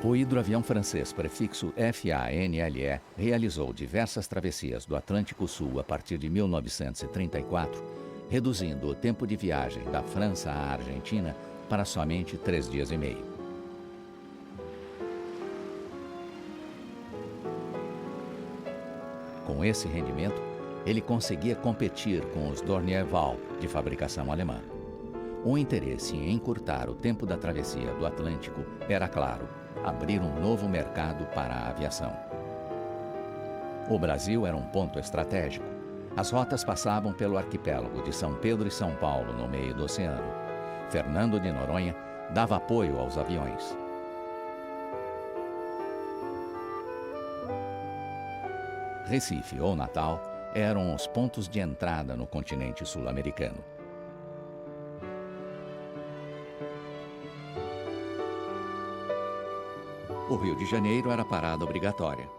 O hidroavião francês prefixo FANLE realizou diversas travessias do Atlântico Sul a partir de 1934, reduzindo o tempo de viagem da França à Argentina para somente 3 dias e meio. Com esse rendimento, ele conseguia competir com os Dornier-Wahl, de fabricação alemã. O interesse em encurtar o tempo da travessia do Atlântico era, claro, abrir um novo mercado para a aviação. O Brasil era um ponto estratégico. As rotas passavam pelo arquipélago de São Pedro e São Paulo, no meio do oceano. Fernando de Noronha dava apoio aos aviões. Recife ou Natal eram os pontos de entrada no continente sul-americano. O Rio de Janeiro era parada obrigatória.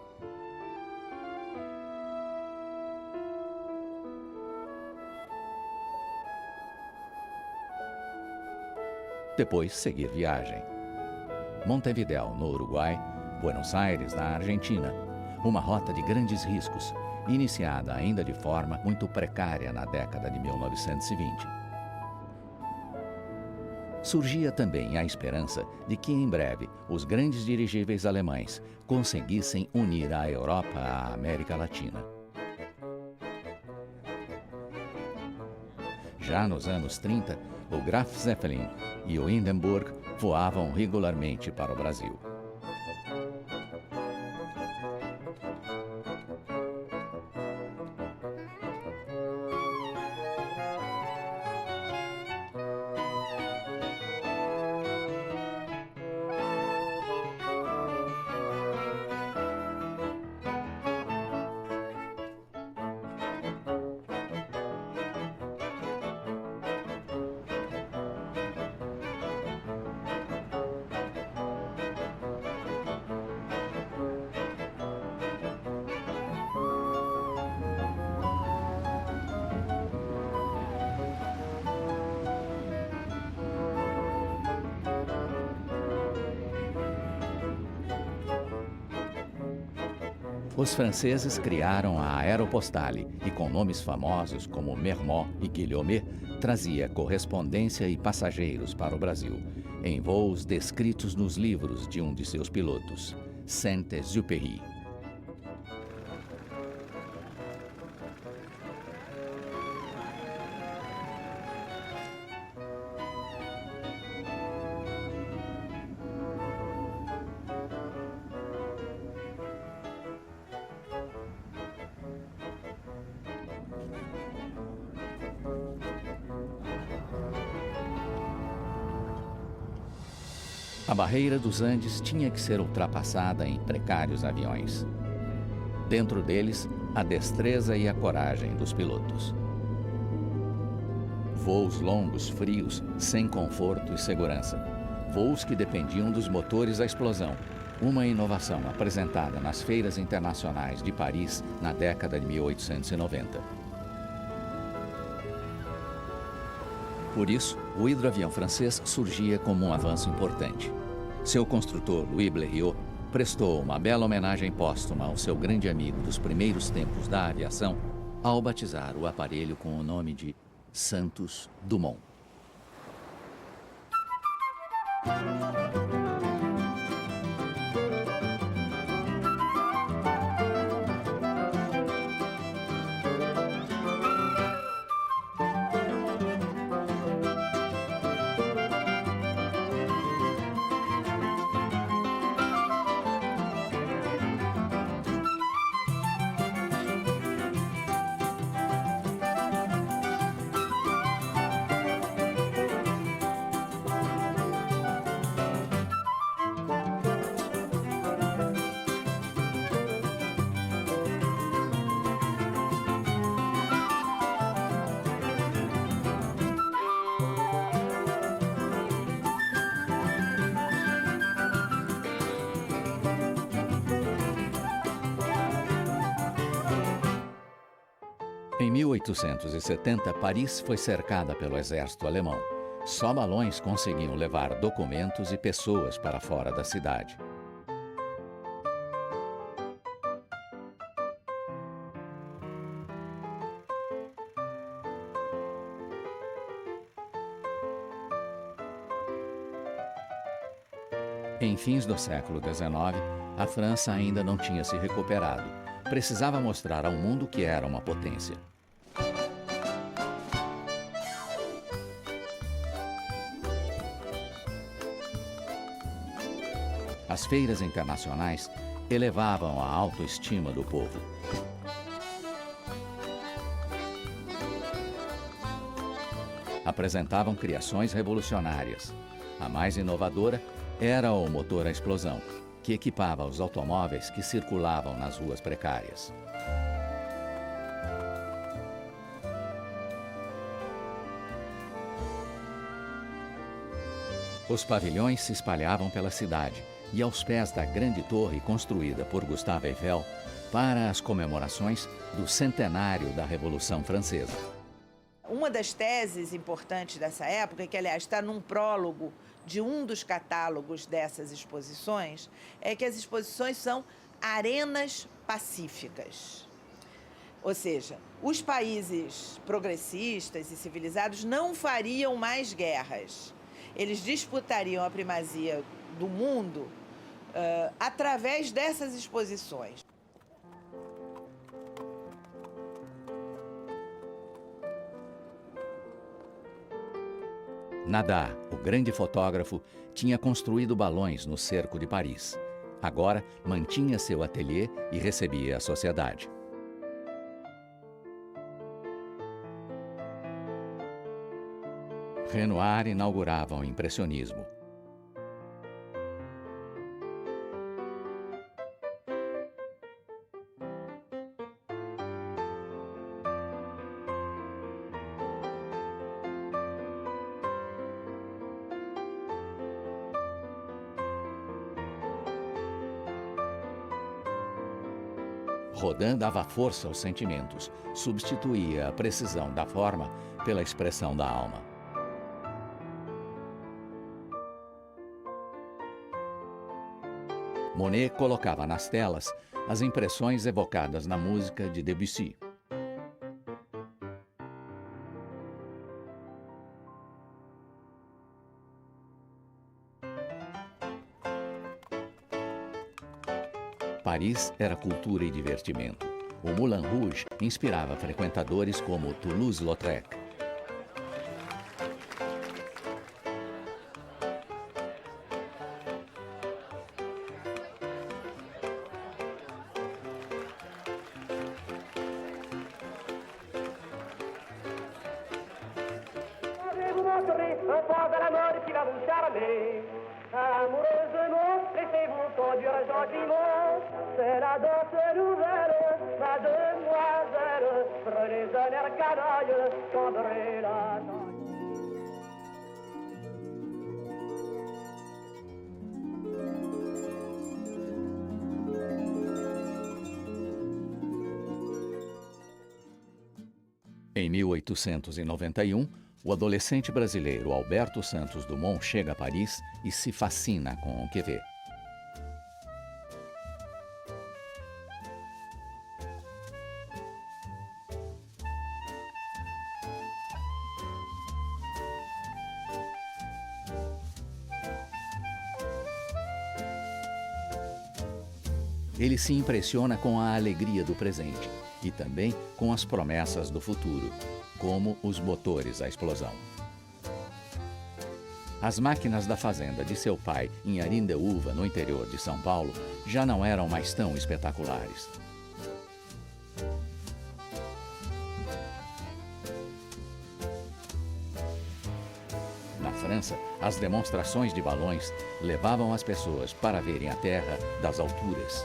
Depois, seguir viagem. Montevidéu, no Uruguai, Buenos Aires, na Argentina. Uma rota de grandes riscos, iniciada ainda de forma muito precária na década de 1920. Surgia também a esperança de que, em breve, os grandes dirigíveis alemães conseguissem unir a Europa à América Latina. Já nos anos 30, o Graf Zeppelin e o Hindenburg voavam regularmente para o Brasil. Os franceses criaram a Aeropostale e, com nomes famosos como Mermoz e Guillaumet, trazia correspondência e passageiros para o Brasil, em voos descritos nos livros de um de seus pilotos, Saint-Exupéry. A barreira dos Andes tinha que ser ultrapassada em precários aviões. Dentro deles, a destreza e a coragem dos pilotos. Voos longos, frios, sem conforto e segurança. Voos que dependiam dos motores à explosão. Uma inovação apresentada nas feiras internacionais de Paris na década de 1890. Por isso, o hidroavião francês surgia como um avanço importante. Seu construtor, Louis Blériot, prestou uma bela homenagem póstuma ao seu grande amigo dos primeiros tempos da aviação ao batizar o aparelho com o nome de Santos Dumont. Em 1870, Paris foi cercada pelo exército alemão. Só balões conseguiam levar documentos e pessoas para fora da cidade. Em fins do século XIX, a França ainda não tinha se recuperado. Precisava mostrar ao mundo que era uma potência. As feiras internacionais elevavam a autoestima do povo. Apresentavam criações revolucionárias. A mais inovadora era o motor à explosão, que equipava os automóveis que circulavam nas ruas precárias. Os pavilhões se espalhavam pela cidade e aos pés da grande torre construída por Gustave Eiffel para as comemorações do centenário da Revolução Francesa. Uma das teses importantes dessa época, que aliás está num prólogo de um dos catálogos dessas exposições, é que as exposições são arenas pacíficas. Ou seja, os países progressistas e civilizados não fariam mais guerras. Eles disputariam a primazia do mundo através dessas exposições. Nadar, o grande fotógrafo, tinha construído balões no cerco de Paris. Agora mantinha seu ateliê e recebia a sociedade. Renoir inaugurava o impressionismo. Rodin dava força aos sentimentos, substituía a precisão da forma pela expressão da alma. Monet colocava nas telas as impressões evocadas na música de Debussy. Paris era cultura e divertimento. O Moulin Rouge inspirava frequentadores como Toulouse-Lautrec. Amoureusement, laissez-vous conduire gentiment. C'est la danse nouvelle, mademoiselle. Prenez un air canaille, tendrez la note. Em 1891, o adolescente brasileiro Alberto Santos Dumont chega a Paris e se fascina com o que vê. Ele se impressiona com a alegria do presente e também com as promessas do futuro, como os motores à explosão. As máquinas da fazenda de seu pai em Arindeúva, no interior de São Paulo, já não eram mais tão espetaculares. Na França, as demonstrações de balões levavam as pessoas para verem a Terra das alturas.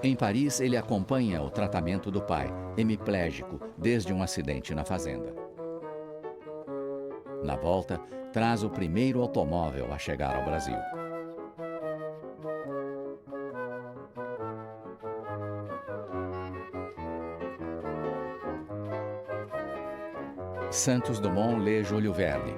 Em Paris, ele acompanha o tratamento do pai, hemiplégico desde um acidente na fazenda. Na volta, traz o primeiro automóvel a chegar ao Brasil. Santos Dumont lê Júlio Verne.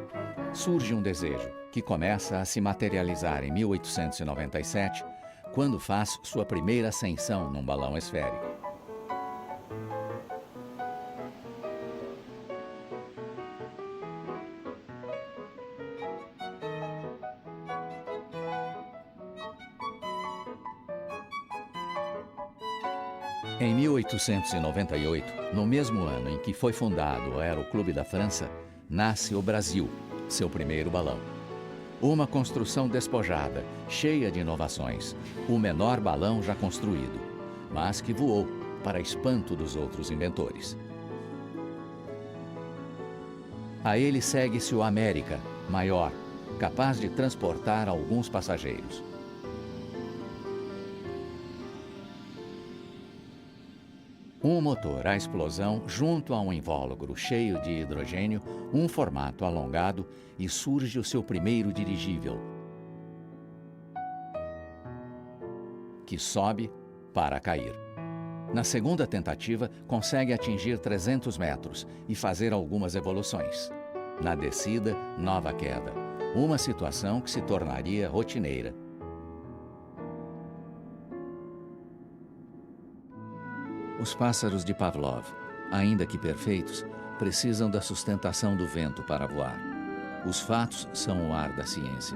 Surge um desejo, que começa a se materializar em 1897, quando faz sua primeira ascensão num balão esférico. Em 1898, no mesmo ano em que foi fundado o Aeroclube da França, nasce o Brasil, seu primeiro balão. Uma construção despojada, cheia de inovações, o menor balão já construído, mas que voou para espanto dos outros inventores. A ele segue-se o América, maior, capaz de transportar alguns passageiros. Um motor à explosão junto a um invólucro cheio de hidrogênio, um formato alongado, e surge o seu primeiro dirigível, que sobe para cair. Na segunda tentativa, consegue atingir 300 metros e fazer algumas evoluções. Na descida, nova queda. Uma situação que se tornaria rotineira. Os pássaros de Pavlov, ainda que perfeitos, precisam da sustentação do vento para voar. Os fatos são o ar da ciência.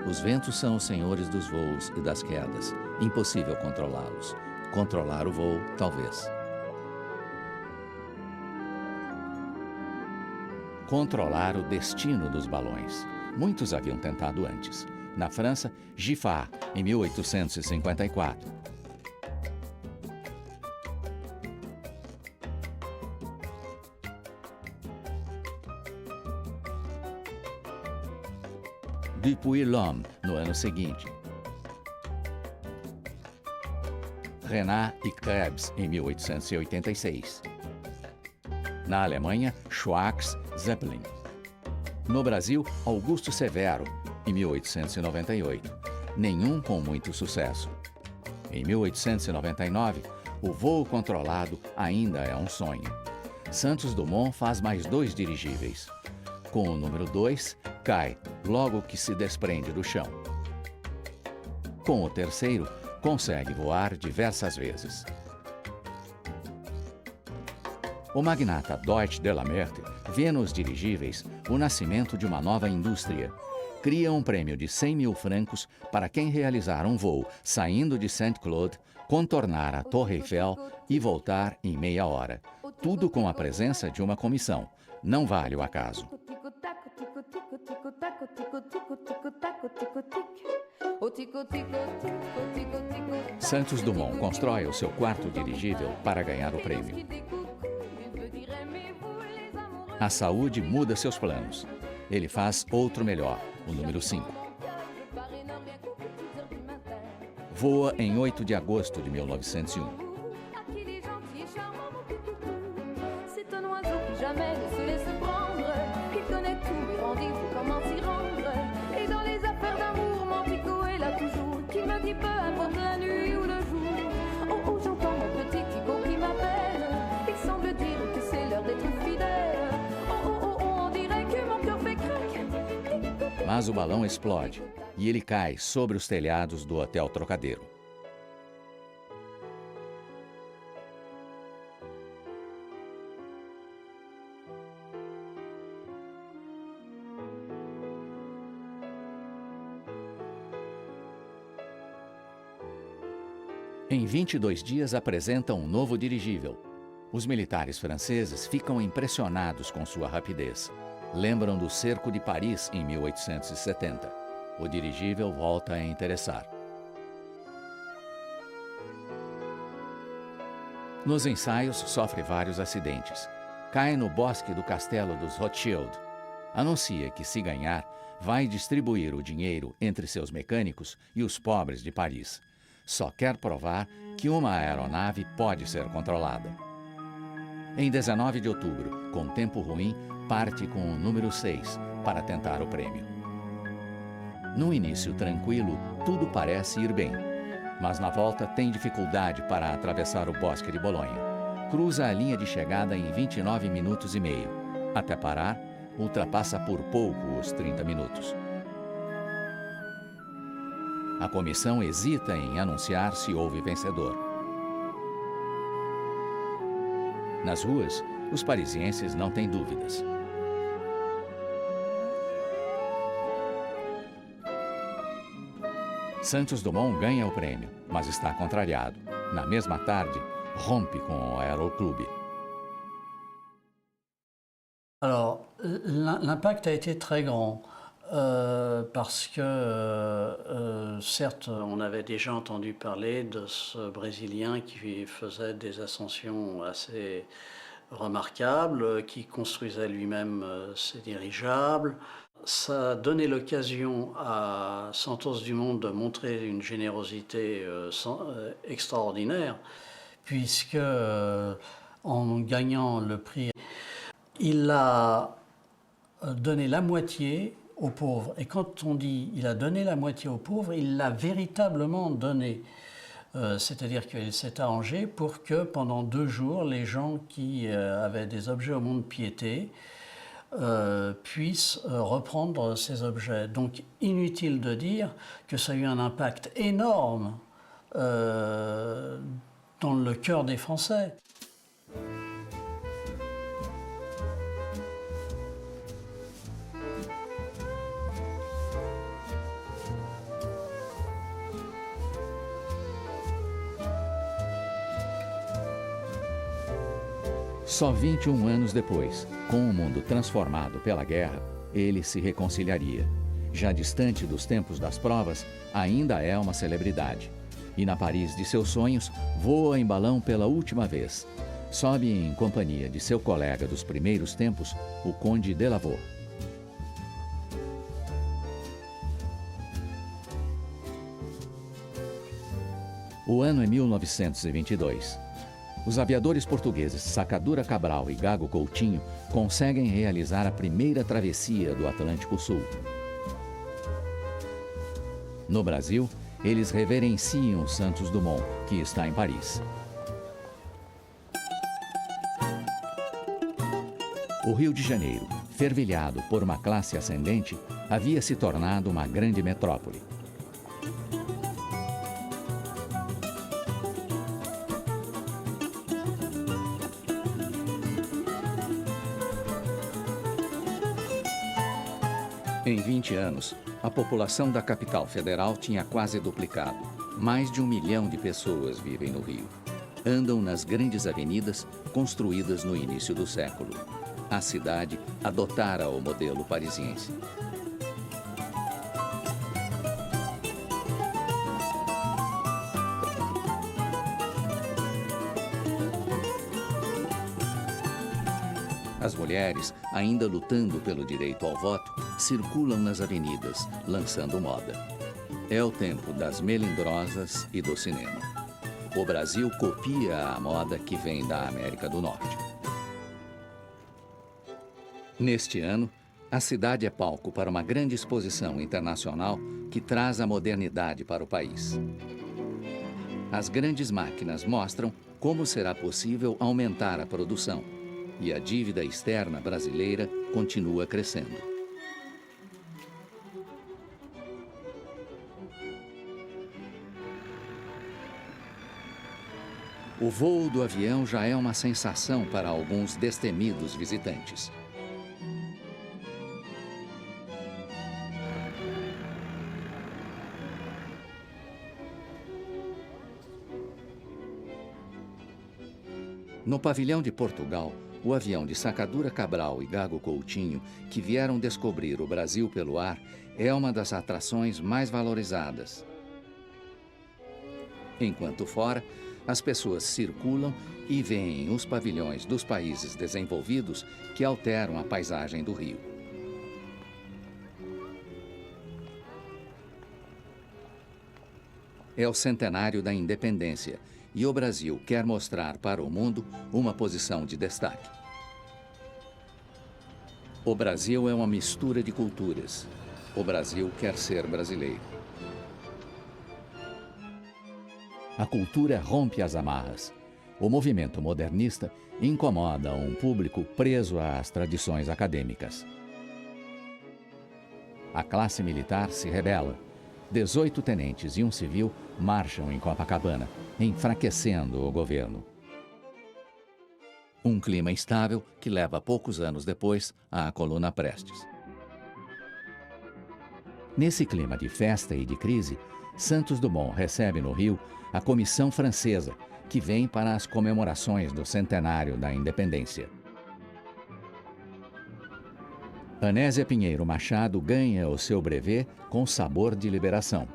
Os ventos são os senhores dos voos e das quedas. Impossível controlá-los. Controlar o voo, talvez. Controlar o destino dos balões. Muitos haviam tentado antes. Na França, Giffard, em 1854. Dupuy-L'Homme, no ano seguinte. Renat e Krebs, em 1886. Na Alemanha, Schwarz Zeppelin. No Brasil, Augusto Severo, em 1898. Nenhum com muito sucesso. Em 1899, o voo controlado ainda é um sonho. Santos Dumont faz mais 2 dirigíveis. Com o número 2, cai logo que se desprende do chão. Com o terceiro, consegue voar diversas vezes. O magnata Deutsch de la Meurthe vê nos dirigíveis o nascimento de uma nova indústria. Cria um prêmio de 100 mil francos para quem realizar um voo saindo de Saint-Claude, contornar a Torre Eiffel e voltar em meia hora. Tudo com a presença de uma comissão. Não vale o acaso. Santos Dumont constrói o seu quarto dirigível para ganhar o prêmio. A saúde muda seus planos. Ele faz outro melhor, o número 5. Voa em 8 de agosto de 1901. Mas o balão explode e ele cai sobre os telhados do Hotel Trocadeiro. Em 22 dias apresentam um novo dirigível. Os militares franceses ficam impressionados com sua rapidez. Lembram do cerco de Paris em 1870. O dirigível volta a interessar. Nos ensaios, sofre vários acidentes. Cai no bosque do castelo dos Rothschild. Anuncia que, se ganhar, vai distribuir o dinheiro entre seus mecânicos e os pobres de Paris. Só quer provar que uma aeronave pode ser controlada. Em 19 de outubro, com tempo ruim, parte com o número 6 para tentar o prêmio. No início tranquilo, tudo parece ir bem, mas na volta tem dificuldade para atravessar o Bosque de Bolonha. Cruza a linha de chegada em 29 minutos e meio. Até parar, ultrapassa por pouco os 30 minutos. A comissão hesita em anunciar se houve vencedor. Nas ruas, os parisienses não têm dúvidas. Santos Dumont ganha o prêmio, mas está contrariado. Na mesma tarde, rompe com o Aeroclube. Alors, l'impact a été très grand parce que, certes, on avait déjà entendu parler de ce Brésilien qui faisait des ascensions assez remarquables, qui construisait lui-même ses dirigeables. Ça a donné l'occasion à Santos Dumont de montrer une générosité extraordinaire, puisque en gagnant le prix, il a donné la moitié aux pauvres. Et quand on dit il a donné la moitié aux pauvres, il l'a véritablement donné. C'est-à-dire qu'il s'est arrangé pour que pendant 2 jours, les gens qui avaient des objets au mont-de-piété puissent reprendre ces objets. Donc inutile de dire que ça a eu un impact énorme dans le cœur des Français. Só 21 anos depois, com o mundo transformado pela guerra, ele se reconciliaria. Já distante dos tempos das provas, ainda é uma celebridade. E na Paris de seus sonhos, voa em balão pela última vez. Sobe em companhia de seu colega dos primeiros tempos, o Conde de Lavaux. O ano é 1922. Os aviadores portugueses Sacadura Cabral e Gago Coutinho conseguem realizar a primeira travessia do Atlântico Sul. No Brasil, eles reverenciam Santos Dumont, que está em Paris. O Rio de Janeiro, fervilhado por uma classe ascendente, havia se tornado uma grande metrópole. Em 20 anos, a população da capital federal tinha quase duplicado. Mais de 1 milhão de pessoas vivem no Rio. Andam nas grandes avenidas construídas no início do século. A cidade adotara o modelo parisiense. As mulheres, ainda lutando pelo direito ao voto, circulam nas avenidas, lançando moda. É o tempo das melindrosas e do cinema. O Brasil copia a moda que vem da América do Norte. Neste ano, a cidade é palco para uma grande exposição internacional que traz a modernidade para o país. As grandes máquinas mostram como será possível aumentar a produção. E a dívida externa brasileira continua crescendo. O voo do avião já é uma sensação para alguns destemidos visitantes. No pavilhão de Portugal, o avião de Sacadura Cabral e Gago Coutinho, que vieram descobrir o Brasil pelo ar, é uma das atrações mais valorizadas. Enquanto fora, as pessoas circulam e veem os pavilhões dos países desenvolvidos que alteram a paisagem do Rio. É o centenário da independência e o Brasil quer mostrar para o mundo uma posição de destaque. O Brasil é uma mistura de culturas. O Brasil quer ser brasileiro. A cultura rompe as amarras. O movimento modernista incomoda um público preso às tradições acadêmicas. A classe militar se rebela. 18 tenentes e um civil marcham em Copacabana, enfraquecendo o governo. Um clima instável que leva poucos anos depois à Coluna Prestes. Nesse clima de festa e de crise, Santos Dumont recebe no Rio a comissão francesa, que vem para as comemorações do centenário da independência. Anésia Pinheiro Machado ganha o seu brevet com sabor de liberação.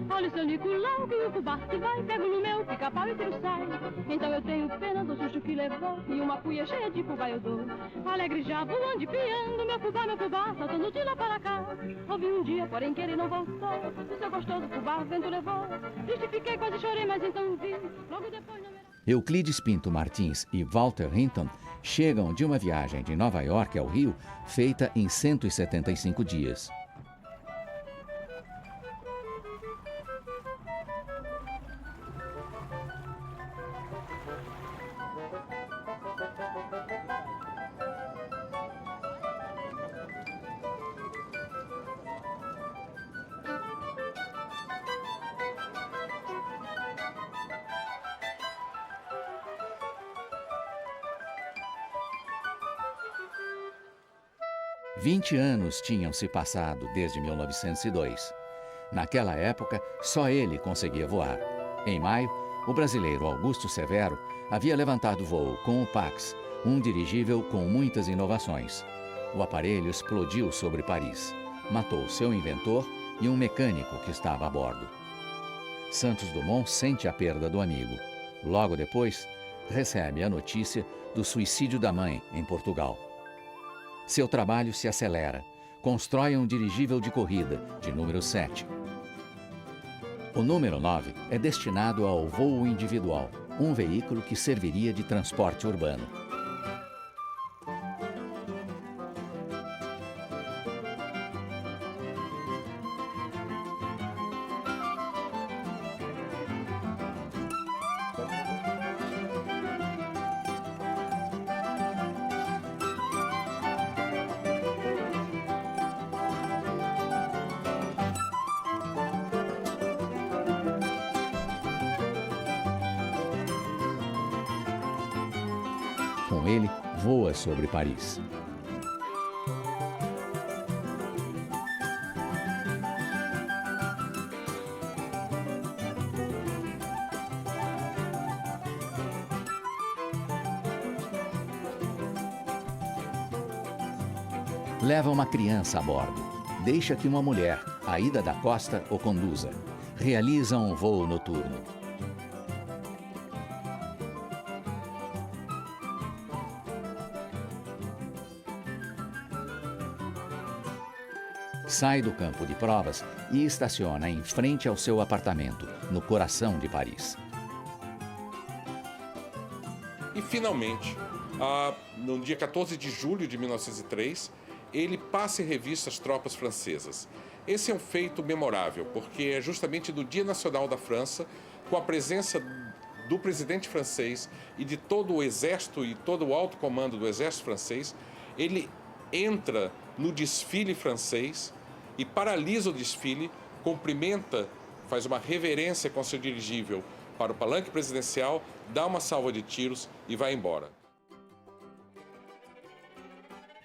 Olha o seu Nicolau, que o fubá se vai, pego no meu pica-pau e tiro sai. Então eu tenho pena do susto que levou, e uma cuia cheia de fubá eu dou. Alegre já voando e piando, meu fubá, saltando de lá para cá. Ouvi um dia, porém que ele não voltou, o seu gostoso fubá o vento levou. Triste fiquei, quase chorei, mas então vi, logo depois não era... Euclides Pinto Martins e Walter Hinton chegam de uma viagem de Nova York ao Rio, feita em 175 dias. Vinte anos tinham se passado desde 1902. Naquela época, só ele conseguia voar. Em maio, o brasileiro Augusto Severo havia levantado voo com o Pax, um dirigível com muitas inovações. O aparelho explodiu sobre Paris, matou seu inventor e um mecânico que estava a bordo. Santos Dumont sente a perda do amigo. Logo depois, recebe a notícia do suicídio da mãe em Portugal. Seu trabalho se acelera. Constrói um dirigível de corrida, de número 7. O número 9 é destinado ao voo individual, um veículo que serviria de transporte urbano. Com ele, voa sobre Paris. Leva uma criança a bordo. Deixa que uma mulher, Aida da Costa, o conduza. Realiza um voo noturno. Sai do campo de provas e estaciona em frente ao seu apartamento, no coração de Paris. E, finalmente, no dia 14 de julho de 1903, ele passa em revista as tropas francesas. Esse é um feito memorável, porque é justamente no Dia Nacional da França, com a presença do presidente francês e de todo o exército e todo o alto comando do exército francês, ele entra no desfile francês e paralisa o desfile, cumprimenta, faz uma reverência com seu dirigível para o palanque presidencial, dá uma salva de tiros e vai embora.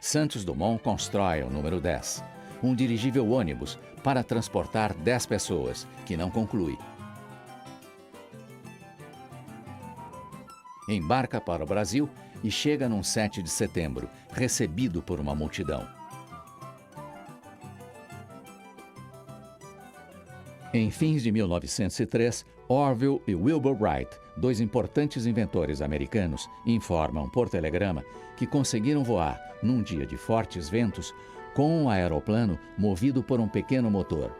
Santos Dumont constrói o número 10, um dirigível ônibus para transportar 10 pessoas, que não conclui. Embarca para o Brasil e chega num 7 de setembro, recebido por uma multidão. Em fins de 1903, Orville e Wilbur Wright, dois importantes inventores americanos, informam por telegrama que conseguiram voar, num dia de fortes ventos, com um aeroplano movido por um pequeno motor.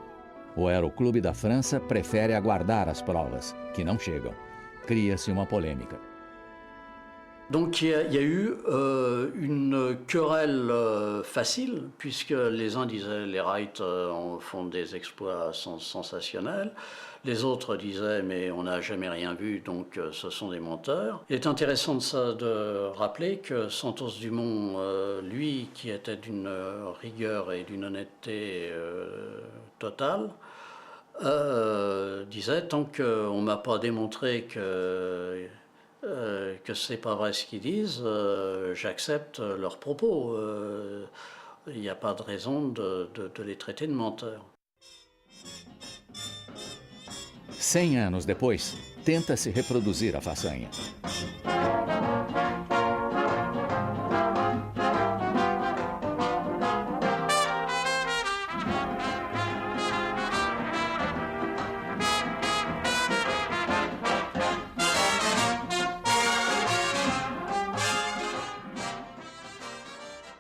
O Aeroclube da França prefere aguardar as provas, que não chegam. Cria-se uma polêmica. Donc il y a eu une querelle facile, puisque les uns disaient les Wright font des exploits sensationnels, les autres disaient mais on n'a jamais rien vu, donc ce sont des menteurs. Il est intéressant de rappeler que Santos Dumont, lui qui était d'une rigueur et d'une honnêteté totale, disait tant qu'on ne m'a pas démontré que c'est pas vrai ce qu'ils disent, j'accepte leurs propos. Il n'y a pas de raison de les traiter de menteurs. 100 anos depois, tenta-se reproduzir a façanha.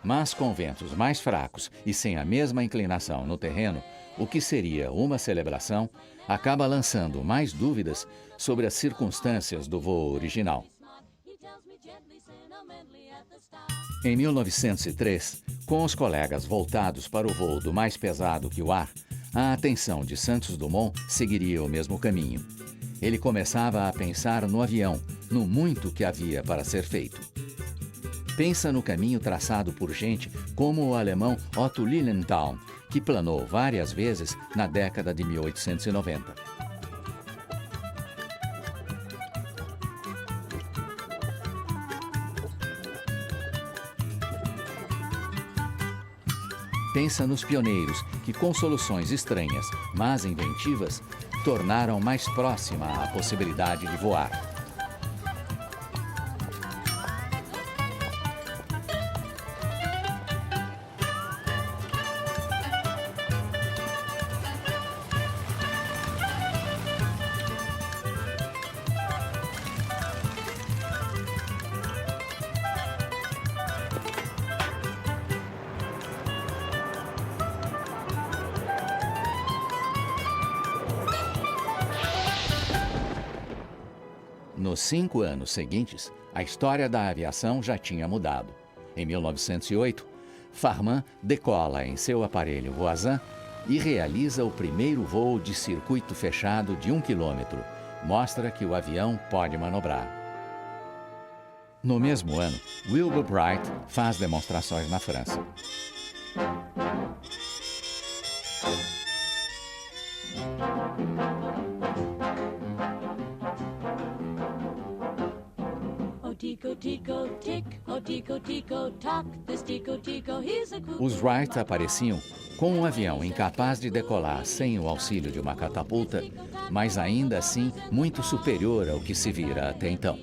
Mas com ventos mais fracos e sem a mesma inclinação no terreno, o que seria uma celebração acaba lançando mais dúvidas sobre as circunstâncias do voo original. Em 1903, com os colegas voltados para o voo do mais pesado que o ar, a atenção de Santos Dumont seguiria o mesmo caminho. Ele começava a pensar no avião, no muito que havia para ser feito. Pensa no caminho traçado por gente como o alemão Otto Lilienthal, que planou várias vezes na década de 1890. Pensa nos pioneiros que, com soluções estranhas, mas inventivas, tornaram mais próxima a possibilidade de voar. Nos 5 anos seguintes, a história da aviação já tinha mudado. Em 1908, Farman decola em seu aparelho Voisin e realiza o primeiro voo de circuito fechado de 1 quilômetro. Mostra que o avião pode manobrar. No mesmo ano, Wilbur Wright faz demonstrações na França. Os Wright apareciam com um avião incapaz de decolar sem o auxílio de uma catapulta, mas ainda assim muito superior ao que se vira até então.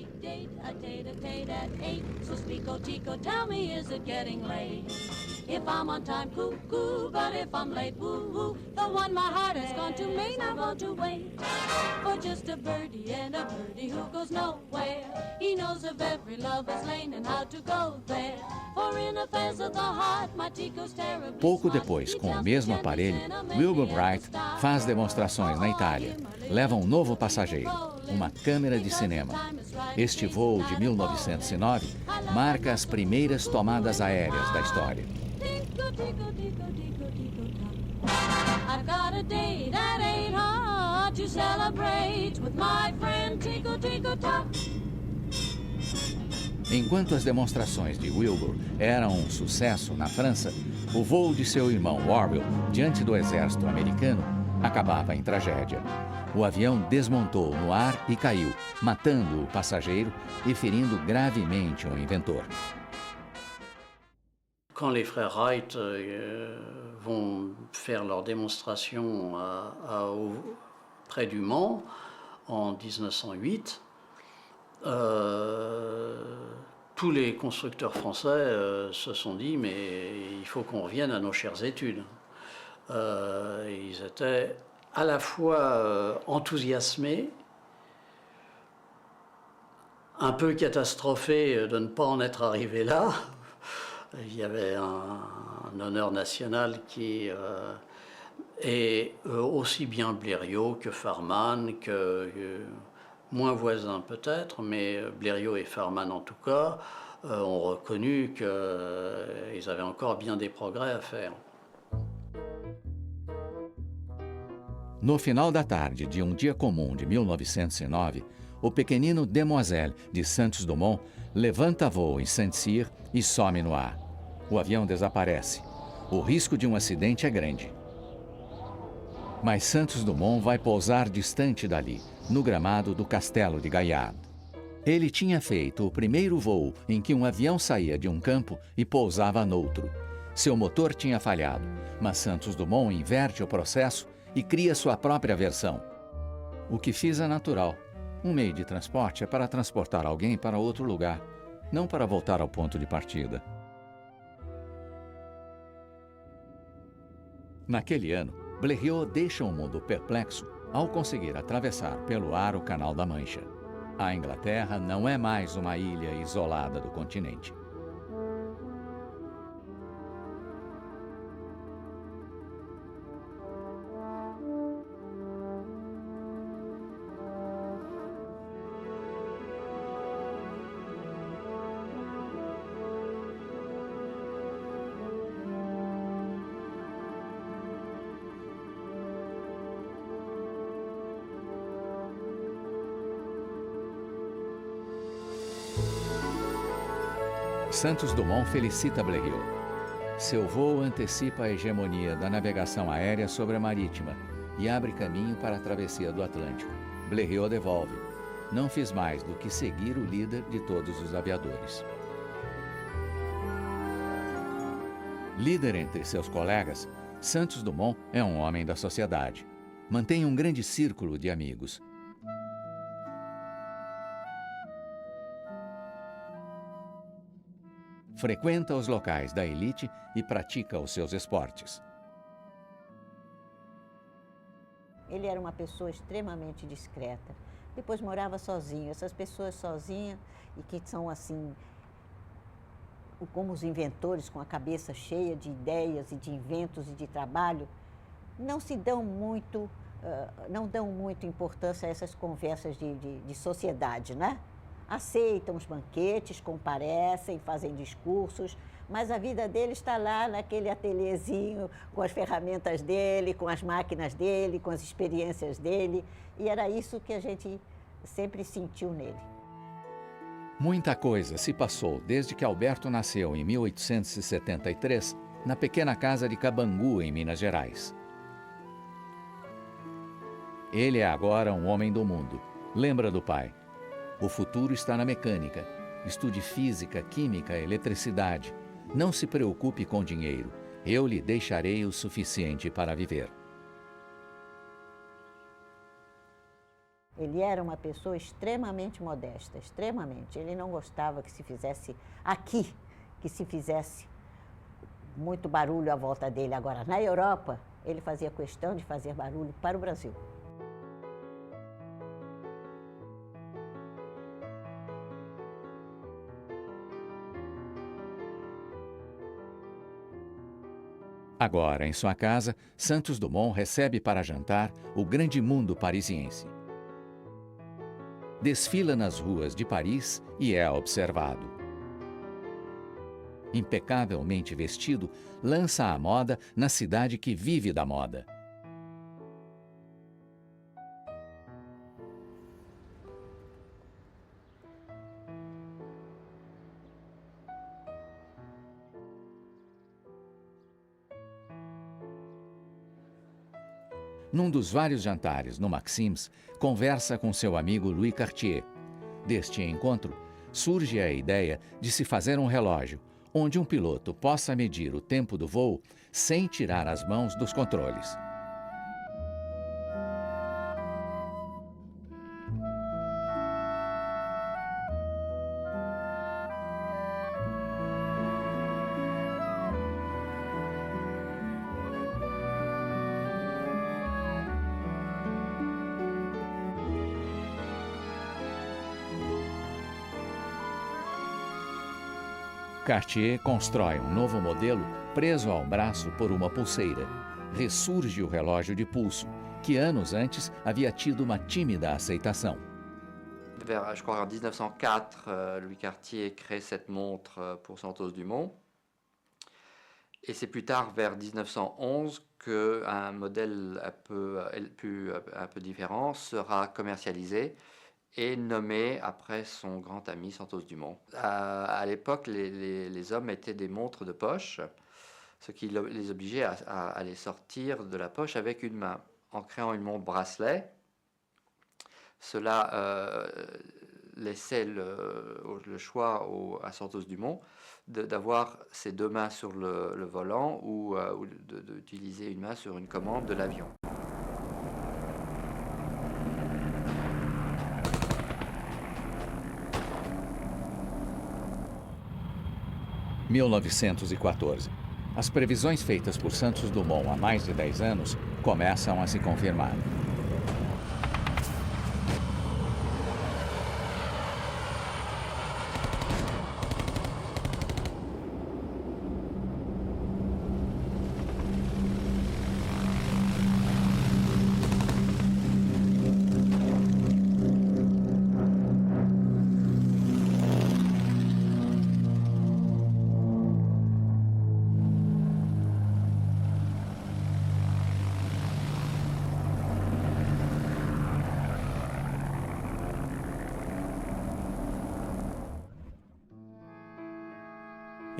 If I'm on time, cuckoo, but if I'm late, woo-hoo, the one my heart has gone to may not want to wait for just a birdie and a birdie who goes nowhere. He knows of every lover's lane and how to go there. For in affairs of the heart, my Tico's terribly. Pouco depois, com o mesmo aparelho, Wilbur Wright faz demonstrações na Itália. Leva um novo passageiro, uma câmera de cinema. Este voo de 1909 marca as primeiras tomadas aéreas da história. I've got a date at 8 to celebrate with my friend Tico Tico Tock. Enquanto as demonstrações de Wilbur eram um sucesso na França, o voo de seu irmão Orville diante do exército americano acabava em tragédia. O avião desmontou no ar e caiu, matando o passageiro e ferindo gravemente o inventor. Quand les frères Wright vont faire leur démonstration près du Mans en 1908, tous les constructeurs français se sont dit mais il faut qu'on revienne à nos chères études. Ils étaient à la fois enthousiasmés, un peu catastrophés de ne pas en être arrivés là. Il y avait un honneur national qui Et aussi bien Blériot que Farman, moins voisins peut-être, mais Blériot et Farman en tout cas, ont reconnu qu'ils avaient encore bien des progrès à faire. No final da tarde de um dia comum de 1909, o pequenino Demoiselle de Santos Dumont levanta voo em Saint-Cyr e some no ar. O avião desaparece. O risco de um acidente é grande. Mas Santos Dumont vai pousar distante dali, no gramado do Castelo de Gaillard. Ele tinha feito o primeiro voo em que um avião saía de um campo e pousava noutro. Seu motor tinha falhado, mas Santos Dumont inverte o processo e cria sua própria versão. O que fiz é natural. Um meio de transporte é para transportar alguém para outro lugar, não para voltar ao ponto de partida. Naquele ano, Blériot deixa o mundo perplexo ao conseguir atravessar pelo ar o Canal da Mancha. A Inglaterra não é mais uma ilha isolada do continente. Santos Dumont felicita Blériot. Seu voo antecipa a hegemonia da navegação aérea sobre a marítima e abre caminho para a travessia do Atlântico. Blériot devolve: não fiz mais do que seguir o líder de todos os aviadores. Líder entre seus colegas, Santos Dumont é um homem da sociedade. Mantém um grande círculo de amigos. Frequenta os locais da elite e pratica os seus esportes. Ele era uma pessoa extremamente discreta. Depois morava sozinho. Essas pessoas sozinhas e que são assim, como os inventores, com a cabeça cheia de ideias e de inventos e de trabalho, não dão muito importância a essas conversas de sociedade, né? Aceitam os banquetes, comparecem, fazem discursos, mas a vida dele está lá naquele ateliêzinho, com as ferramentas dele, com as máquinas dele, com as experiências dele, e era isso que a gente sempre sentiu nele. Muita coisa se passou desde que Alberto nasceu em 1873, na pequena casa de Cabangu, em Minas Gerais. Ele é agora um homem do mundo. Lembra do pai. O futuro está na mecânica. Estude física, química, eletricidade. Não se preocupe com dinheiro. Eu lhe deixarei o suficiente para viver. Ele era uma pessoa extremamente modesta, extremamente. Ele não gostava que se fizesse aqui, que se fizesse muito barulho à volta dele. Agora, na Europa, ele fazia questão de fazer barulho para o Brasil. Agora, em sua casa, Santos Dumont recebe para jantar o grande mundo parisiense. Desfila nas ruas de Paris e é observado. Impecavelmente vestido, lança a moda na cidade que vive da moda. Num dos vários jantares no Maxims, conversa com seu amigo Louis Cartier. Deste encontro, surge a ideia de se fazer um relógio, onde um piloto possa medir o tempo do voo sem tirar as mãos dos controles. Cartier constrói um novo modelo preso ao braço por uma pulseira. ressurge o relógio de pulso, que anos antes havia tido uma tímida aceitação. Je crois qu'en 1904, Louis Cartier crée cette montre pour Santos Dumont. Et c'est plus tard, vers 1911, qu'un modèle un peu différent sera commercialisé et nommé après son grand ami Santos Dumont. À l'époque, les hommes mettaient des montres de poche, ce qui les obligeait à les sortir de la poche avec une main. En créant une montre bracelet, cela laissait le choix à Santos Dumont d'avoir ses deux mains sur le volant ou d'utiliser une main sur une commande de l'avion. « 1914. As previsões feitas por Santos Dumont há mais de 10 anos começam a se confirmar.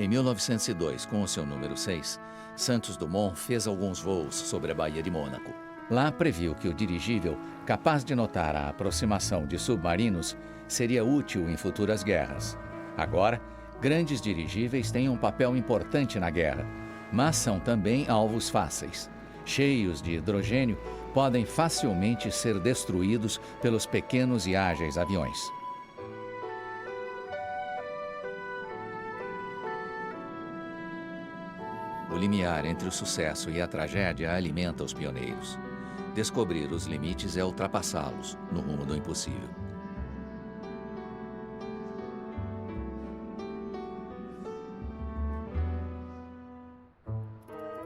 Em 1902, com o seu número 6, Santos Dumont fez alguns voos sobre a Baía de Mônaco. Lá previu que o dirigível, capaz de notar a aproximação de submarinos, seria útil em futuras guerras. Agora, grandes dirigíveis têm um papel importante na guerra, mas são também alvos fáceis. Cheios de hidrogênio, podem facilmente ser destruídos pelos pequenos e ágeis aviões. O limiar entre o sucesso e a tragédia alimenta os pioneiros. Descobrir os limites é ultrapassá-los no rumo do impossível.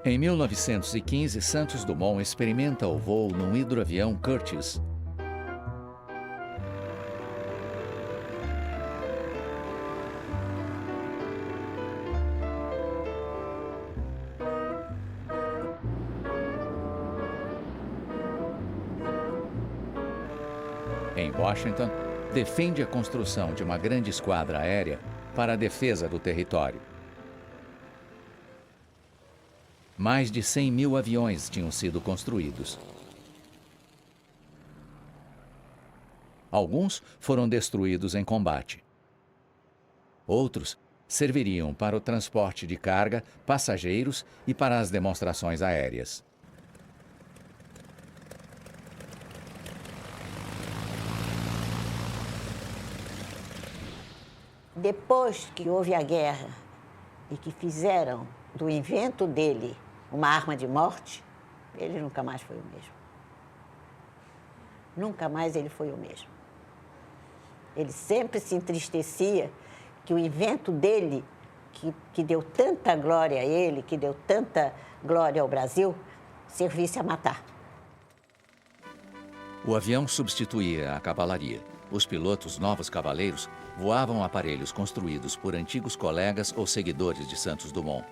Em 1915, Santos Dumont experimenta o voo num hidroavião Curtiss. Em Washington, defende a construção de uma grande esquadra aérea para a defesa do território. Mais de 100.000 aviões tinham sido construídos. Alguns foram destruídos em combate. Outros serviriam para o transporte de carga, passageiros e para as demonstrações aéreas. Depois que houve a guerra e que fizeram do invento dele uma arma de morte, ele nunca mais foi o mesmo. Nunca mais ele foi o mesmo. Ele sempre se entristecia que o invento dele, que deu tanta glória a ele, que deu tanta glória ao Brasil, servisse a matar. O avião substituía a cavalaria. Os pilotos novos cavaleiros voavam aparelhos construídos por antigos colegas ou seguidores de Santos Dumont.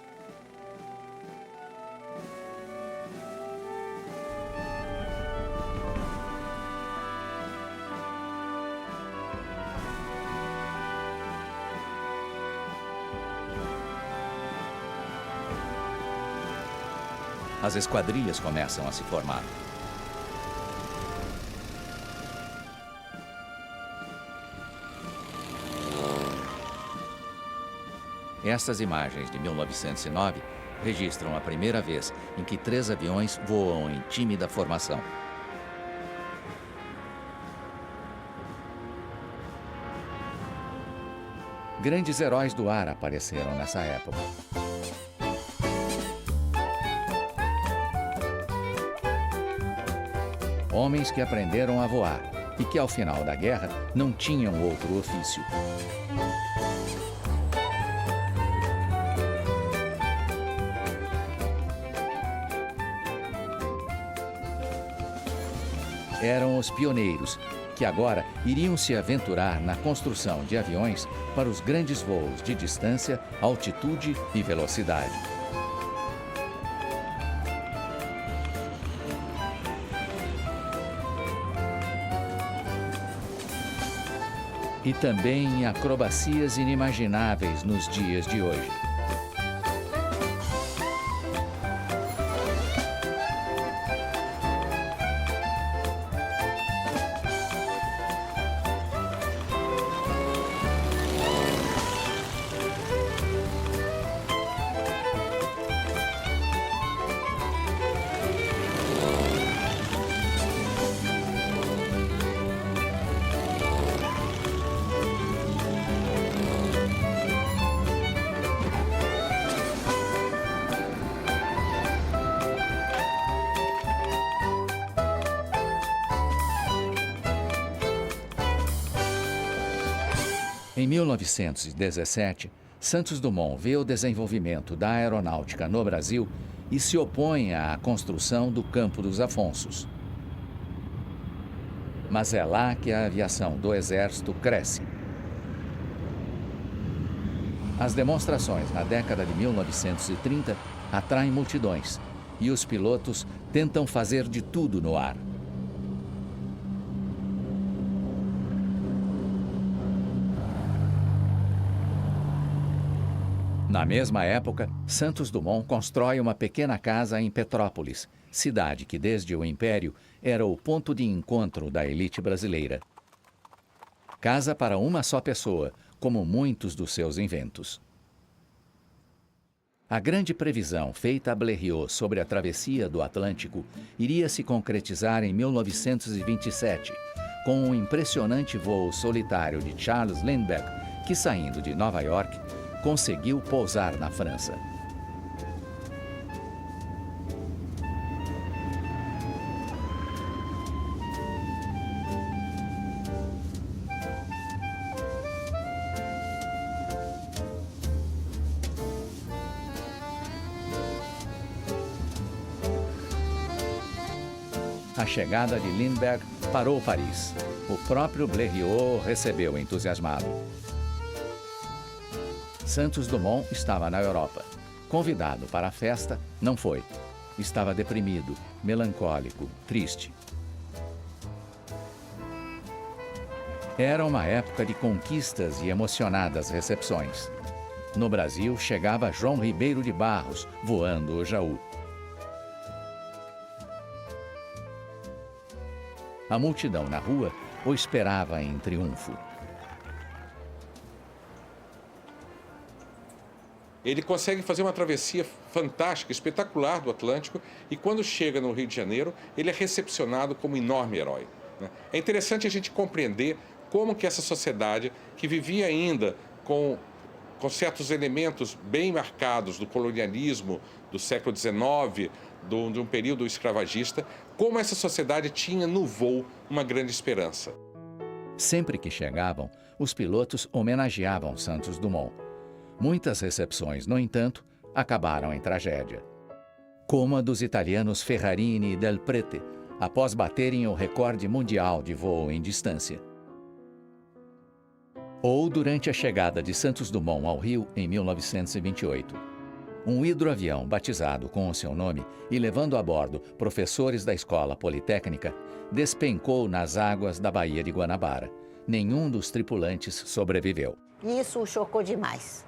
As esquadrilhas começam a se formar. Estas imagens de 1909 registram a primeira vez em que 3 aviões voam em tímida formação. Grandes heróis do ar apareceram nessa época. Homens que aprenderam a voar e que, ao final da guerra, não tinham outro ofício. eram os pioneiros, que agora iriam se aventurar na construção de aviões para os grandes voos de distância, altitude e velocidade. E também em acrobacias inimagináveis nos dias de hoje. Em 1917, Santos Dumont vê o desenvolvimento da aeronáutica no Brasil e se opõe à construção do Campo dos Afonsos. Mas é lá que a aviação do Exército cresce. As demonstrações na década de 1930 atraem multidões e os pilotos tentam fazer de tudo no ar. Na mesma época, Santos Dumont constrói uma pequena casa em Petrópolis, cidade que desde o Império era o ponto de encontro da elite brasileira. Casa para uma só pessoa, como muitos dos seus inventos. A grande previsão feita a Blériot sobre a travessia do Atlântico iria se concretizar em 1927, com um impressionante voo solitário de Charles Lindbergh, que saindo de Nova York, conseguiu pousar na França. A chegada de Lindbergh parou Paris. O próprio Blériot recebeu entusiasmado. Santos Dumont estava na Europa. Convidado para a festa, não foi. Estava deprimido, melancólico, triste. Era uma época de conquistas e emocionadas recepções. No Brasil, chegava João Ribeiro de Barros, voando o Jaú. A multidão na rua o esperava em triunfo. Ele consegue fazer uma travessia fantástica, espetacular do Atlântico, e quando chega no Rio de Janeiro, ele é recepcionado como um enorme herói. É interessante a gente compreender como que essa sociedade, que vivia ainda com certos elementos bem marcados do colonialismo do século XIX, de um período escravagista, como essa sociedade tinha no voo uma grande esperança. Sempre que chegavam, os pilotos homenageavam Santos Dumont. Muitas recepções, no entanto, acabaram em tragédia. Como a dos italianos Ferrarini e Del Prete, após baterem o recorde mundial de voo em distância. Ou durante a chegada de Santos Dumont ao Rio em 1928. Um hidroavião batizado com o seu nome e levando a bordo professores da Escola Politécnica, despencou nas águas da Baía de Guanabara. Nenhum dos tripulantes sobreviveu. Isso o chocou demais.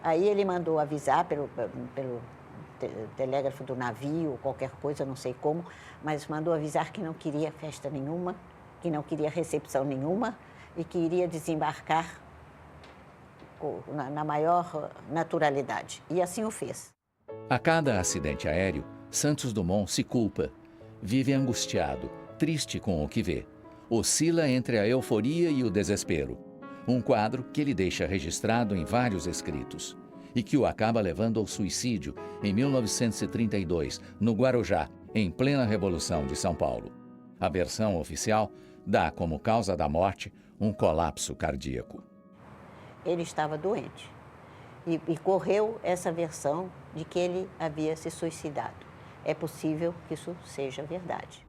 Aí ele mandou avisar pelo telégrafo do navio, qualquer coisa, não sei como, mas mandou avisar que não queria festa nenhuma, que não queria recepção nenhuma e que iria desembarcar na maior naturalidade. E assim o fez. A cada acidente aéreo, Santos Dumont se culpa. Vive angustiado, triste com o que vê. Oscila entre a euforia e o desespero. Um quadro que ele deixa registrado em vários escritos e que o acaba levando ao suicídio em 1932, no Guarujá, em plena Revolução de São Paulo. A versão oficial dá como causa da morte um colapso cardíaco. Ele estava doente e correu essa versão de que ele havia se suicidado. É possível que isso seja verdade.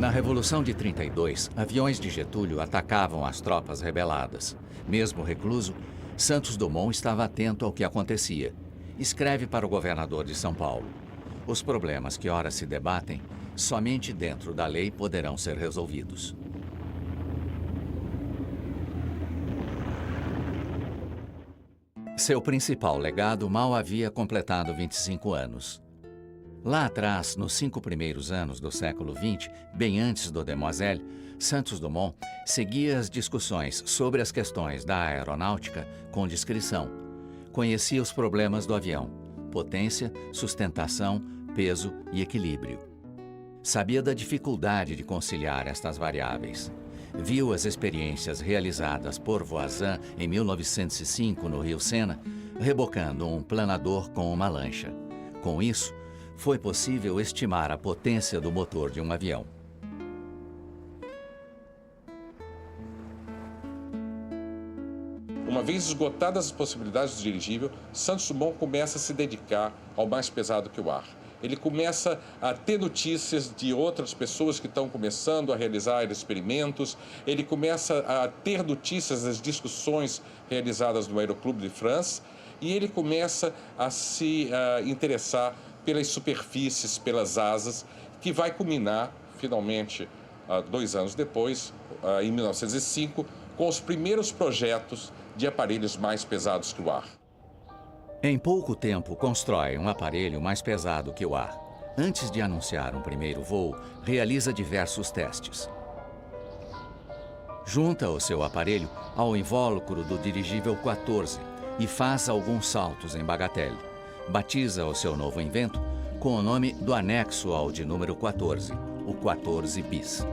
Na Revolução de 32, aviões de Getúlio atacavam as tropas rebeladas. Mesmo recluso, Santos Dumont estava atento ao que acontecia. Escreve para o governador de São Paulo: os problemas que ora se debatem, somente dentro da lei poderão ser resolvidos. Seu principal legado mal havia completado 25 anos. Lá atrás, nos 5 primeiros anos do século XX, bem antes do Demoiselle, Santos Dumont seguia as discussões sobre as questões da aeronáutica com discrição. Conhecia os problemas do avião: potência, sustentação, peso e equilíbrio. Sabia da dificuldade de conciliar estas variáveis. Viu as experiências realizadas por Voisin em 1905 no Rio Sena, rebocando um planador com uma lancha. Com isso, foi possível estimar a potência do motor de um avião. Uma vez esgotadas as possibilidades do dirigível, Santos Dumont começa a se dedicar ao mais pesado que o ar. Ele começa a ter notícias de outras pessoas que estão começando a realizar experimentos. Ele começa a ter notícias das discussões realizadas no Aeroclube de France. E ele começa a se interessar pelas superfícies, pelas asas, que vai culminar, finalmente, 2 anos depois, em 1905, com os primeiros projetos de aparelhos mais pesados que o ar. Em pouco tempo, constrói um aparelho mais pesado que o ar. Antes de anunciar um primeiro voo, realiza diversos testes. Junta o seu aparelho ao invólucro do dirigível 14 e faz alguns saltos em bagatelle. Batiza o seu novo invento com o nome do anexo ao de número 14, o 14 bis.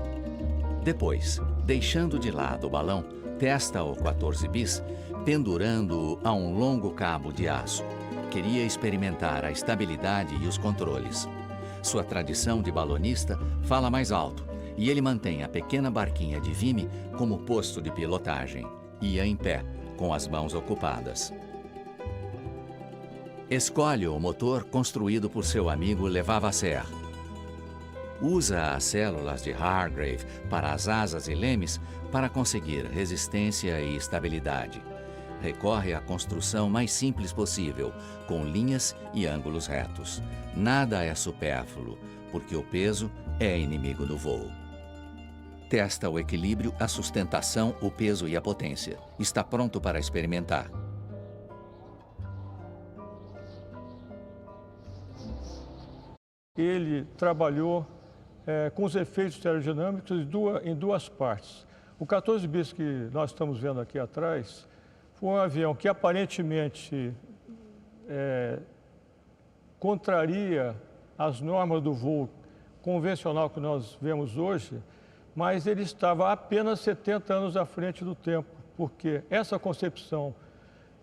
Depois, deixando de lado o balão, testa o 14 bis, pendurando-o a um longo cabo de aço. Queria experimentar a estabilidade e os controles. Sua tradição de balonista fala mais alto, e ele mantém a pequena barquinha de vime como posto de pilotagem. Ia em pé, com as mãos ocupadas. Escolhe o motor construído por seu amigo Levavasseur. Usa as células de Hargrave para as asas e lemes para conseguir resistência e estabilidade. Recorre à construção mais simples possível, com linhas e ângulos retos. Nada é supérfluo, porque o peso é inimigo do voo. Testa o equilíbrio, a sustentação, o peso e a potência. Está pronto para experimentar. Ele trabalhou com os efeitos aerodinâmicos em duas partes. O 14 bis que nós estamos vendo aqui atrás foi um avião que aparentemente contraria as normas do voo convencional que nós vemos hoje, mas ele estava apenas 70 anos à frente do tempo, porque essa concepção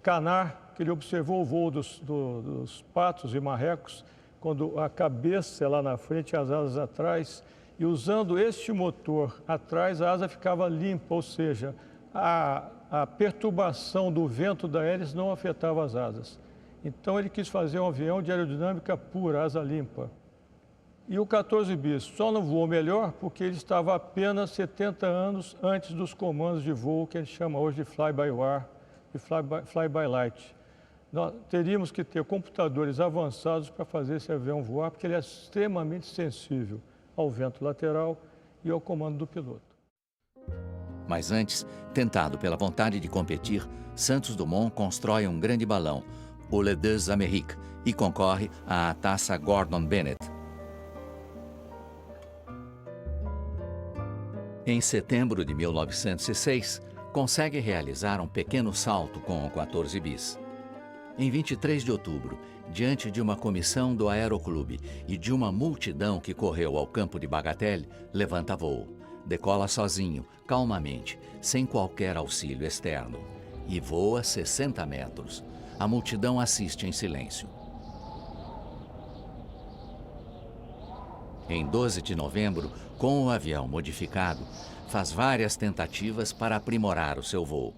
canar, que ele observou o voo dos patos e marrecos, quando a cabeça é lá na frente e as asas atrás, e usando este motor atrás, a asa ficava limpa, ou seja, a perturbação do vento da hélice não afetava as asas. Então ele quis fazer um avião de aerodinâmica pura, asa limpa. E o 14 bis só não voou melhor porque ele estava apenas 70 anos antes dos comandos de voo que a gente chama hoje de fly-by-wire e fly-by-light. Nós teríamos que ter computadores avançados para fazer esse avião voar, porque ele é extremamente sensível ao vento lateral e ao comando do piloto. Mas antes, tentado pela vontade de competir, Santos Dumont constrói um grande balão, o Les Deux Amériques, e concorre à Taça Gordon Bennett. Em setembro de 1906, consegue realizar um pequeno salto com o 14 bis. Em 23 de outubro, diante de uma comissão do Aeroclube e de uma multidão que correu ao campo de Bagatelle, levanta voo. Decola sozinho, calmamente, sem qualquer auxílio externo. E voa 60 metros. A multidão assiste em silêncio. Em 12 de novembro, com o avião modificado, faz várias tentativas para aprimorar o seu voo.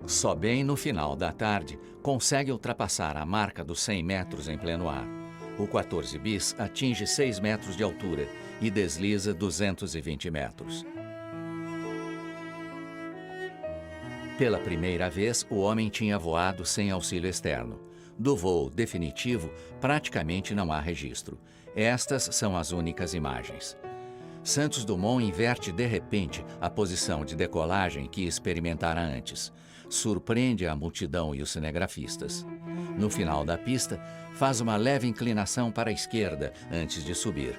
Só bem no final da tarde consegue ultrapassar a marca dos 100 metros em pleno ar. O 14 bis atinge 6 metros de altura e desliza 220 metros. Pela primeira vez, o homem tinha voado sem auxílio externo. Do voo definitivo, praticamente não há registro. Estas são as únicas imagens. Santos Dumont inverte de repente a posição de decolagem que experimentara antes. Surpreende a multidão e os cinegrafistas. No final da pista, faz uma leve inclinação para a esquerda antes de subir.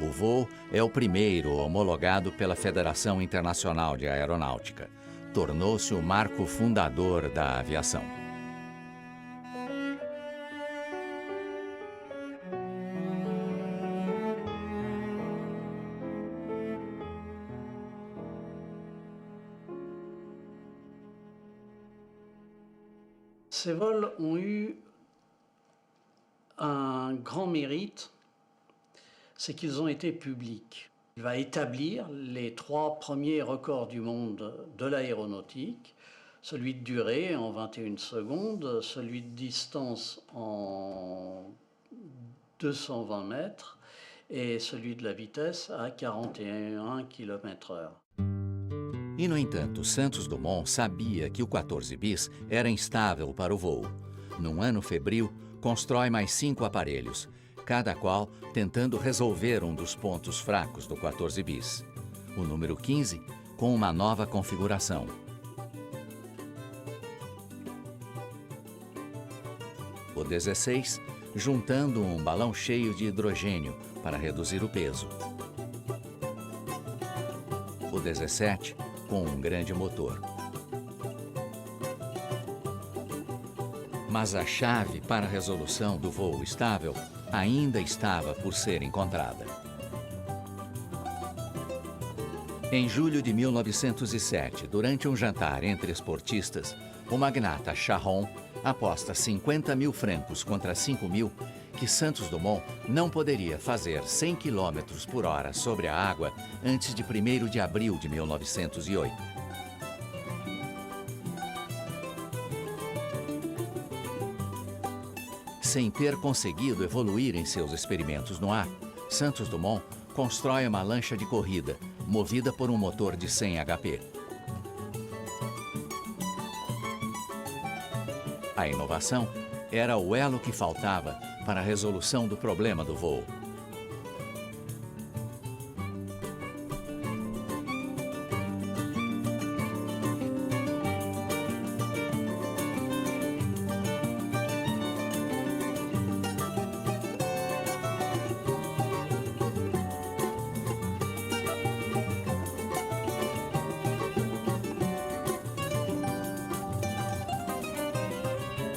O voo é o primeiro homologado pela Federação Internacional de Aeronáutica. Tornou-se o marco fundador da aviação. Ces vols ont eu un grand mérite, c'est qu'ils ont été publics. Il va établir les 3 premiers records du monde de l'aéronautique, celui de durée en 21 secondes, celui de distance en 220 mètres et celui de la vitesse à 41 km/h. E, no entanto, Santos Dumont sabia que o 14 bis era instável para o voo. Num ano febril, constrói mais 5 aparelhos, cada qual tentando resolver um dos pontos fracos do 14 bis. O número 15, com uma nova configuração. O 16, juntando um balão cheio de hidrogênio para reduzir o peso. O 17, com um grande motor. Mas a chave para a resolução do voo estável ainda estava por ser encontrada. Em julho de 1907, durante um jantar entre esportistas, o magnata Charron aposta 50 mil francos contra 5 mil que Santos Dumont não poderia fazer 100 km por hora sobre a água antes de 1º de abril de 1908. Sem ter conseguido evoluir em seus experimentos no ar, Santos Dumont constrói uma lancha de corrida, movida por um motor de 100 HP. A inovação era o elo que faltava para a resolução do problema do voo.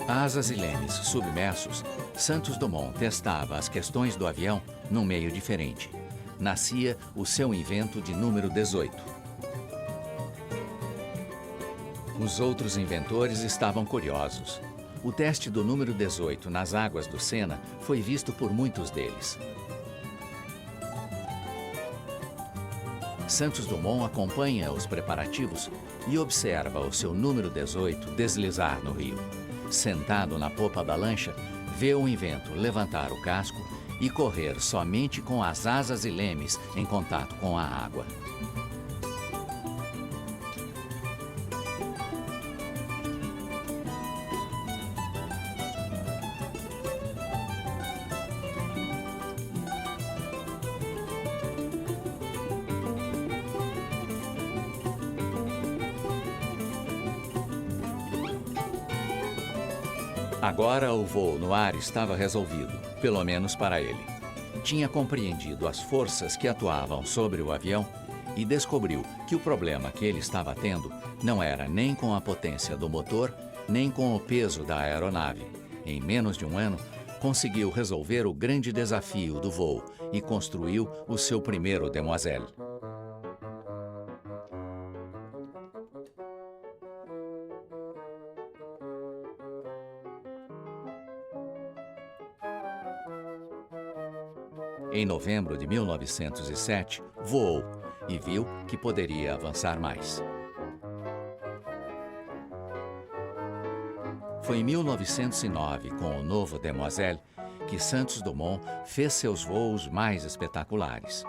Asas e lemes submersos, Santos Dumont testava as questões do avião num meio diferente. Nascia o seu invento de número 18. Os outros inventores estavam curiosos. O teste do número 18 nas águas do Sena foi visto por muitos deles. Santos Dumont acompanha os preparativos e observa o seu número 18 deslizar no rio. Sentado na popa da lancha, vê o invento levantar o casco e correr somente com as asas e lemes em contato com a água. Agora o voo no ar estava resolvido, pelo menos para ele. Tinha compreendido as forças que atuavam sobre o avião e descobriu que o problema que ele estava tendo não era nem com a potência do motor, nem com o peso da aeronave. Em menos de um ano, conseguiu resolver o grande desafio do voo e construiu o seu primeiro Demoiselle. Em novembro de 1907, voou e viu que poderia avançar mais. Foi em 1909, com o novo Demoiselle, que Santos Dumont fez seus voos mais espetaculares.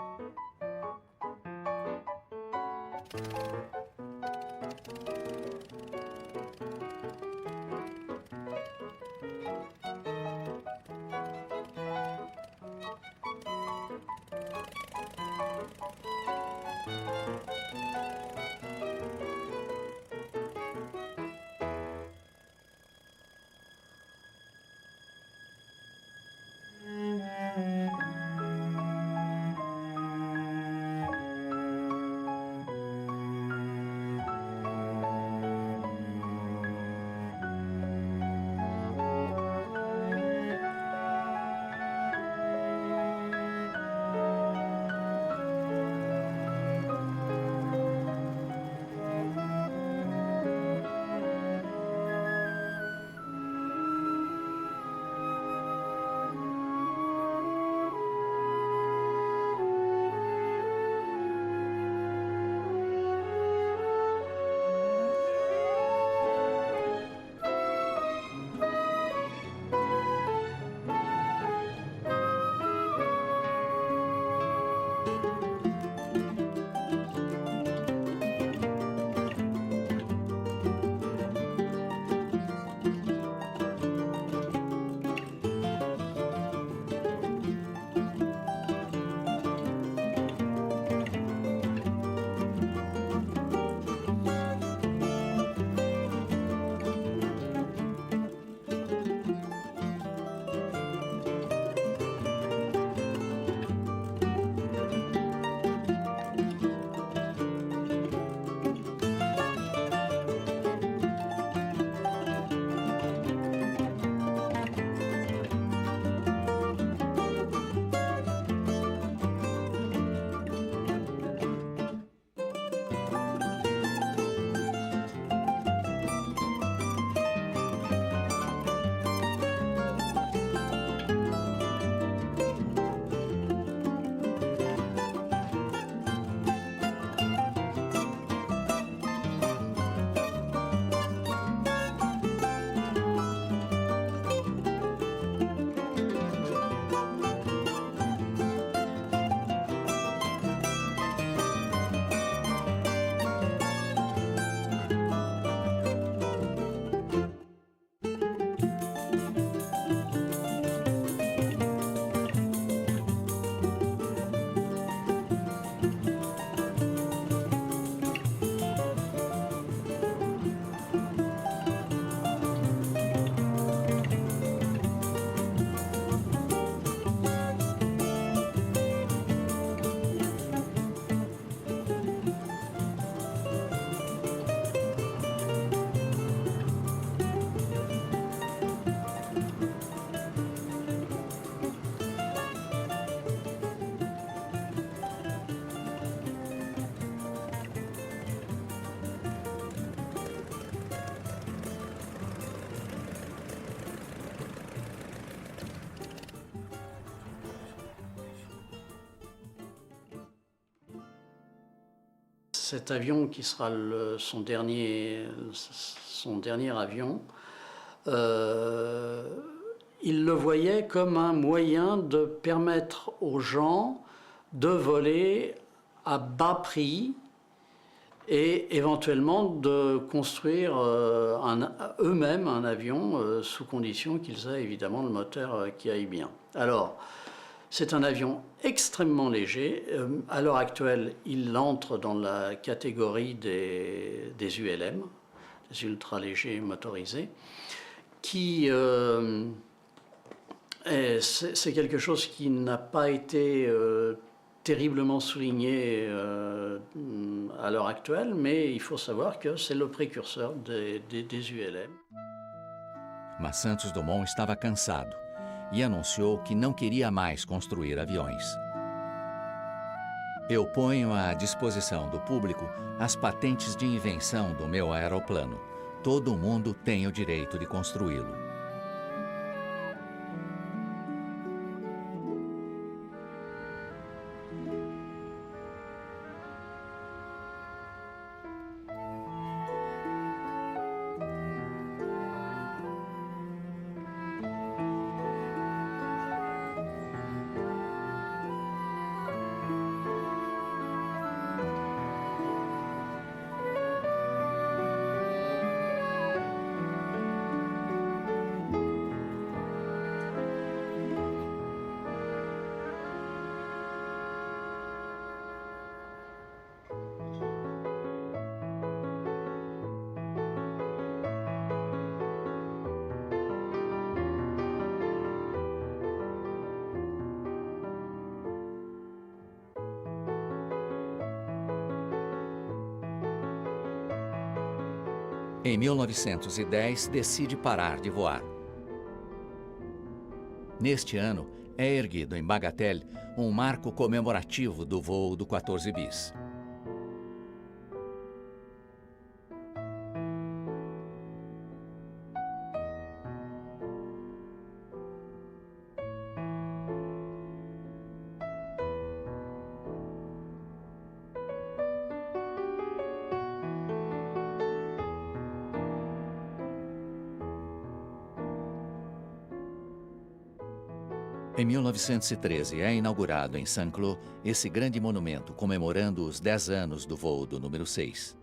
Cet avion qui sera son dernier avion, il le voyait comme un moyen de permettre aux gens de voler à bas prix et éventuellement de construire eux-mêmes un avion sous condition qu'ils aient évidemment le moteur qui aille bien. Alors, c'est un avion extrêmement léger. À l'heure actuelle, il entre dans la catégorie des ULM, des ultra-légers motorisés, qui c'est quelque chose qui n'a pas été terriblement souligné à l'heure actuelle, mais il faut savoir que c'est le précurseur des ULM. Mas Santos Dumont estava cansado e anunciou que não queria mais construir aviões. Eu ponho à disposição do público as patentes de invenção do meu aeroplano. Todo mundo tem o direito de construí-lo. Em 1910, decide parar de voar. Neste ano, é erguido em Bagatelle um marco comemorativo do voo do 14 bis. Em 1913, é inaugurado em Saint-Cloud esse grande monumento comemorando os 10 anos do voo do número 6.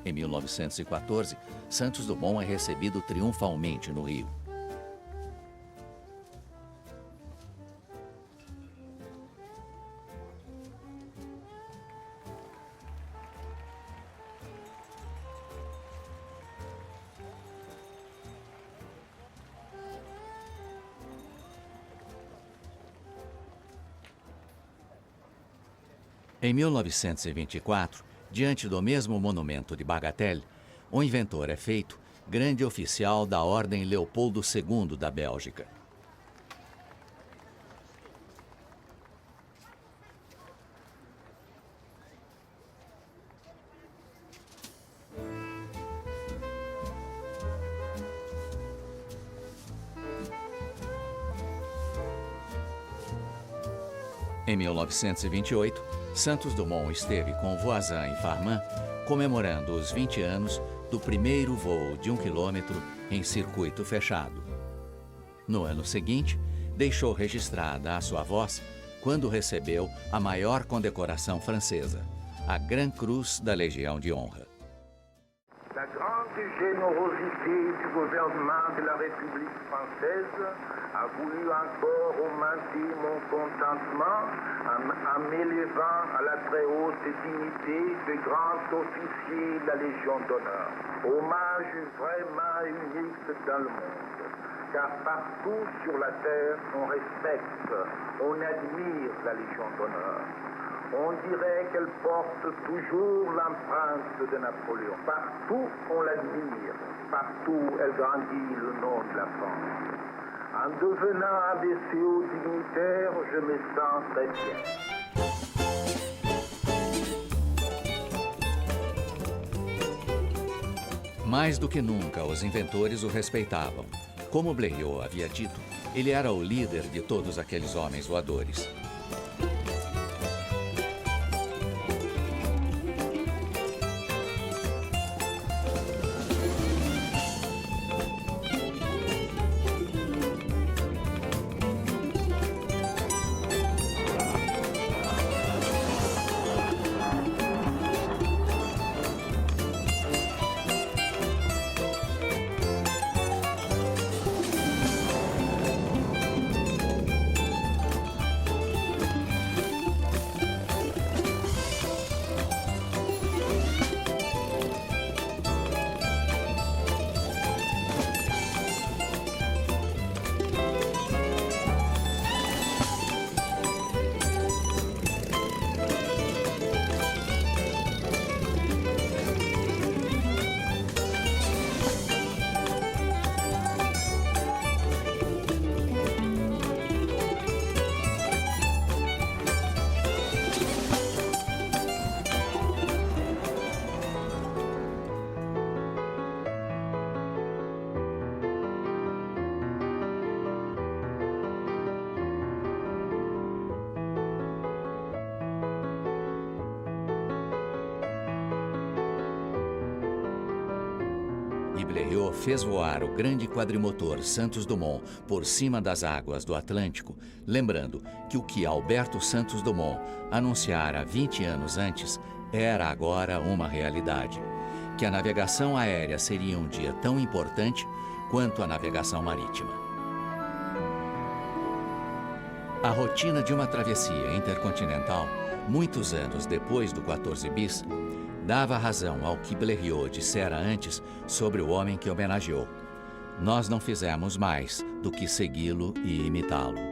Em 1914, Santos Dumont é recebido triunfalmente no Rio. Em 1924, diante do mesmo monumento de Bagatelle, o inventor é feito grande oficial da Ordem Leopoldo II da Bélgica. Em 1928, Santos Dumont esteve com Voisin e Farman comemorando os 20 anos do primeiro voo de 1 quilômetro em circuito fechado. No ano seguinte, deixou registrada a sua voz quando recebeu a maior condecoração francesa, a Grand Cruz da Legião de Honra. La grande générosité du gouvernement de la République française a voulu encore augmenter mon contentement en m'élevant à la très haute dignité de grand officier de la Légion d'honneur. Hommage vraiment unique dans le monde, car partout sur la terre on respecte, on admire la Légion d'honneur. On dirait qu'elle porte toujours l'empreinte de Napoléon. Partout, on l'admire. Partout, elle grandit le nom de la France. En devenant un des ces hauts dignitaires, je me sens très bien. Mais do que nunca, os inventores o respeitavam. Como Blériot havia dito, ele era o líder de todos aqueles homens voadores. E Blériot fez voar o grande quadrimotor Santos Dumont por cima das águas do Atlântico, lembrando que o que Alberto Santos Dumont anunciara 20 anos antes era agora uma realidade, que a navegação aérea seria um dia tão importante quanto à navegação marítima. A rotina de uma travessia intercontinental, muitos anos depois do 14 bis, dava razão ao que Blériot dissera antes sobre o homem que homenageou. Nós não fizemos mais do que segui-lo e imitá-lo.